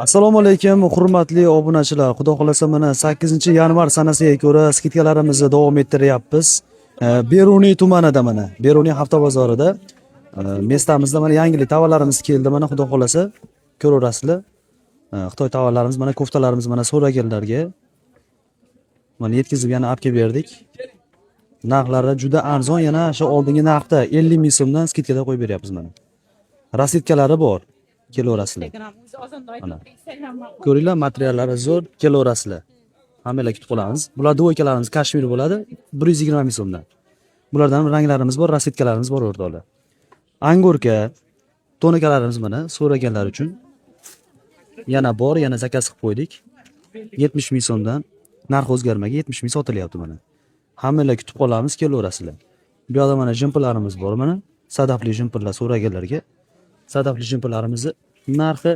Assalomu alaykum, hurmatli obunachilar. Xudo xolasa mana 8-yanvar sanasiga ko'ra skidkalarimizni davom ettiryapmiz. Beruniy tumanida mana, Beruniy hafta bozorida mestamizda mana yangilik tovarlarimiz keldi. Mana xudo xolasa ko'raverasizlar. Xitoy tovarlarimiz mana koftalarimiz mana so'raganlarga mana yetkazib yana olib kelib berdik. Narxlari juda arzon, yana o'sha oldingi narxda 50 ming so'mdan skidkada qo'yib beryapmiz mana. Rasitkalari bor. Kelaverasizlar. Mana. Ko'ringlar, materiallari zo'r, kelaverasizlar. Hammalar kutib qolamiz. Bular dvoykalarimiz kashmir bo'ladi, 120 ming so'mdan. Bulardan ranglarimiz bor, rasitkalarimiz bor o'rtoqlar. Angurka, tonikalarimiz mana so'raganlar uchun yana bor, yana zakaz qilib qo'ydik. 70 ming so'mdan narx o'zgarmagan 70 ming sotilyapti mana. Hammalar kutib qolamiz, kelaverasizlar. Bu yerda mana jimpilarimiz bor mana. Sadafli jimpirlar so'raganlarga. Sadafli jimpirlarimizni narxi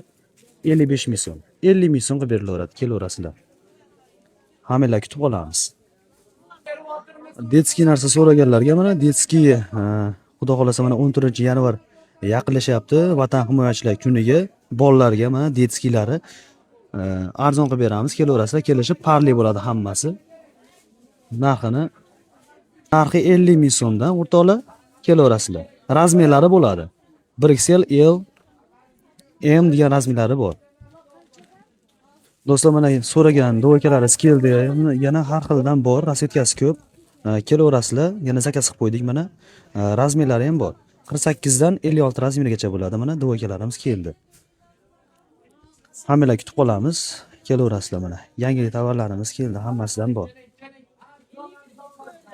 55 ming so'm. 50 ming so'mga berilaveradi, kelaverasizlar. Hammalar kutib qolamiz. Detski narsa so'raganlarga mana detski xudo xolasa mana 14-yanvar yaqinlashyapti. Vatan himoyachilar kuniga bolalarga mana detskilari arzon qilib beramiz, kelaverasizlar. Kelishib parli bo'ladi hammasi. Narxi 50 ming so'mdan o'rtoqlar, kelaverasizlar. Razmerlari bo'ladi. 1XL, L, M degan razmerlari bor. Do'stlar mana so'ragan dvoykalari keldi. Yana har xildan bor, rasetkasi ko'p. Kelaverasizlar, yana zakaz qilib qo'ydik mana. Razmerlari ham bor. 48 dan 56 razmergacha bo'ladi mana dvoykalarimiz keldi. Hammalar kutib qolamiz, kelaverasizlar mana. Yangi tovarlarimiz keldi, hammasidan bor.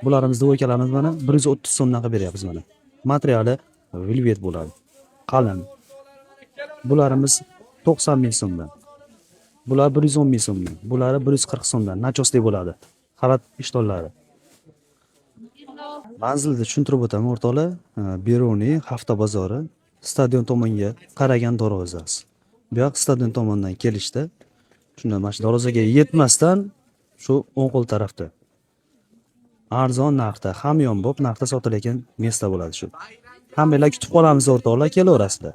Bularimiz dvoykalarimiz mana 130 so'mdan qilib beryapmiz mana. Materiali velvet bo'ladi. Qalin. Bularimiz 90 ming so'mdan. Bular 110 ming so'mdan. Bulari 140 so'mdan. Nachosli bo'ladi. Xalat ishtonlari. Manzilni tushuntirib o'taman o'rtoqlar. Beruniy hafta bozori, stadion tomonga qaragan darvozasi. Bu yoq stadion tomondan kelishda. Shunda mana shu darvozaga yetmasdan shu o'ng qo'l tarafda. Arzon narxda, hamyonbop narxda sotilayotgan mesta bo'ladi shu. Hammalar kutib qolamiz o'rtoqlar, kelaverasizlar.